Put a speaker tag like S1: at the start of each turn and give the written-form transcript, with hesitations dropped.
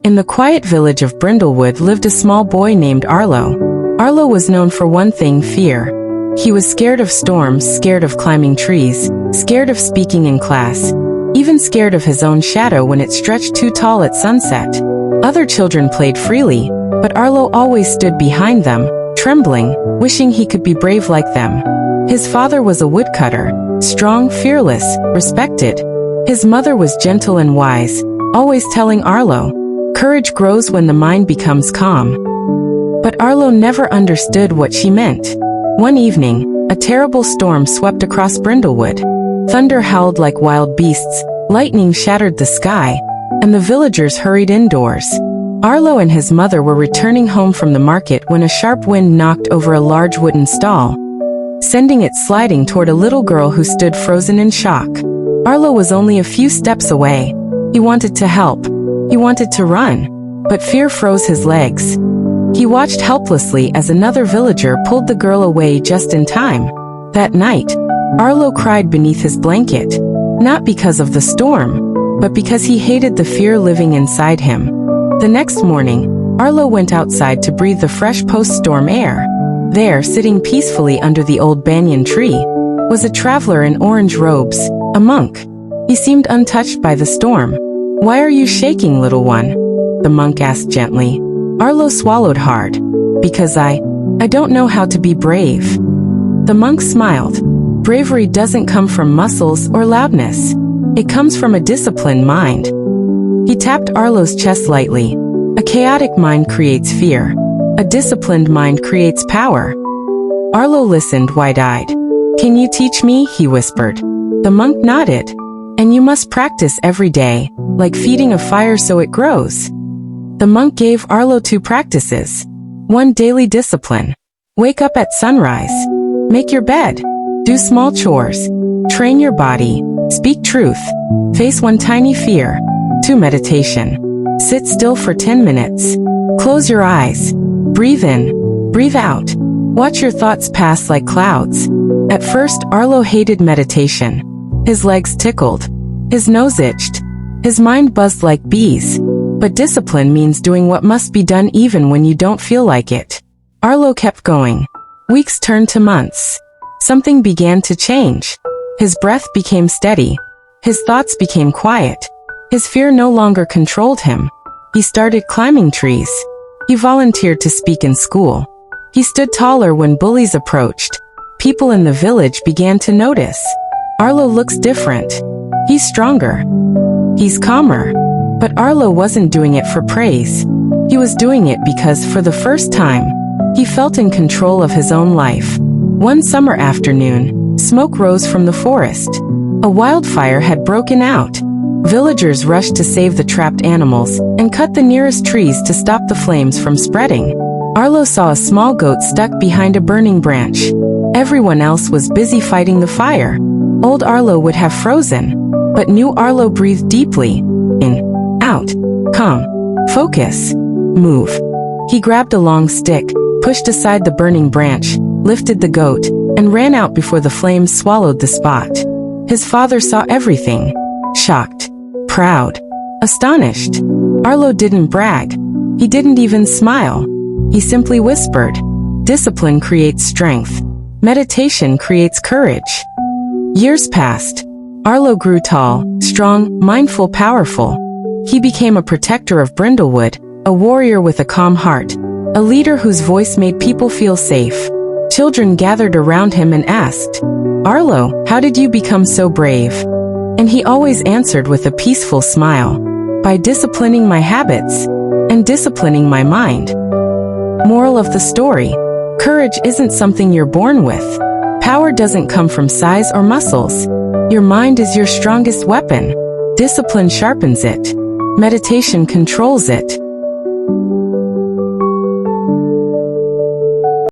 S1: In the quiet village of Brindlewood lived a small boy named Arlo. Arlo was known for one thing: fear. He was scared of storms, scared of climbing trees, scared of speaking in class, even scared of his own shadow when it stretched too tall at sunset. Other children played freely, but Arlo always stood behind them, trembling, wishing he could be brave like them. His father was a woodcutter, strong, fearless, respected. His mother was gentle and wise, always telling Arlo, "Courage grows when the mind becomes calm." But Arlo never understood what she meant. One evening, a terrible storm swept across Brindlewood. Thunder howled like wild beasts, lightning shattered the sky, and the villagers hurried indoors. Arlo and his mother were returning home from the market when a sharp wind knocked over a large wooden stall, sending it sliding toward a little girl who stood frozen in shock. Arlo was only a few steps away. He wanted to help. He wanted to run, but fear froze his legs. He watched helplessly as another villager pulled the girl away just in time. That night, Arlo cried beneath his blanket, not because of the storm, but because he hated the fear living inside him. The next morning, Arlo went outside to breathe the fresh post-storm air. There, sitting peacefully under the old banyan tree, was a traveler in orange robes, a monk. He seemed untouched by the storm. "Why are you shaking, little one?" the monk asked gently. Arlo swallowed hard. "Because I don't know how to be brave." The monk smiled. "Bravery doesn't come from muscles or loudness. It comes from a disciplined mind." He tapped Arlo's chest lightly. "A chaotic mind creates fear. A disciplined mind creates power." Arlo listened wide-eyed. "Can you teach me?" he whispered. The monk nodded. "And you must practice every day, like feeding a fire so it grows." The monk gave Arlo 2 practices. 1 daily discipline. Wake up at sunrise. Make your bed. Do small chores. Train your body. Speak truth. Face one tiny fear. 2 meditation. Sit still for 10 minutes. Close your eyes. Breathe in. Breathe out. Watch your thoughts pass like clouds. At first, Arlo hated meditation. His legs tickled. His nose itched. His mind buzzed like bees. But discipline means doing what must be done even when you don't feel like it. Arlo kept going. Weeks turned to months. Something began to change. His breath became steady. His thoughts became quiet. His fear no longer controlled him. He started climbing trees. He volunteered to speak in school. He stood taller when bullies approached. People in the village began to notice. Arlo looks different. He's stronger. He's calmer. But Arlo wasn't doing it for praise. He was doing it because, for the first time, he felt in control of his own life. One summer afternoon, smoke rose from the forest. A wildfire had broken out. Villagers rushed to save the trapped animals and cut the nearest trees to stop the flames from spreading. Arlo saw a small goat stuck behind a burning branch. Everyone else was busy fighting the fire. Old Arlo would have frozen, but new Arlo breathed deeply. In, out, calm, focus, move. He grabbed a long stick, pushed aside the burning branch, lifted the goat, and ran out before the flames swallowed the spot. His father saw everything. Shocked, proud, astonished. Arlo didn't brag. He didn't even smile. He simply whispered, "Discipline creates strength. Meditation creates courage." Years passed. Arlo grew tall, strong, mindful, powerful. He became a protector of Brindlewood, a warrior with a calm heart, a leader whose voice made people feel safe. Children gathered around him and asked, "Arlo, how did you become so brave?" And he always answered with a peaceful smile, "By disciplining my habits and disciplining my mind." Moral of the story: courage isn't something you're born with. Power doesn't come from size or muscles. Your mind is your strongest weapon. Discipline sharpens it. Meditation controls it.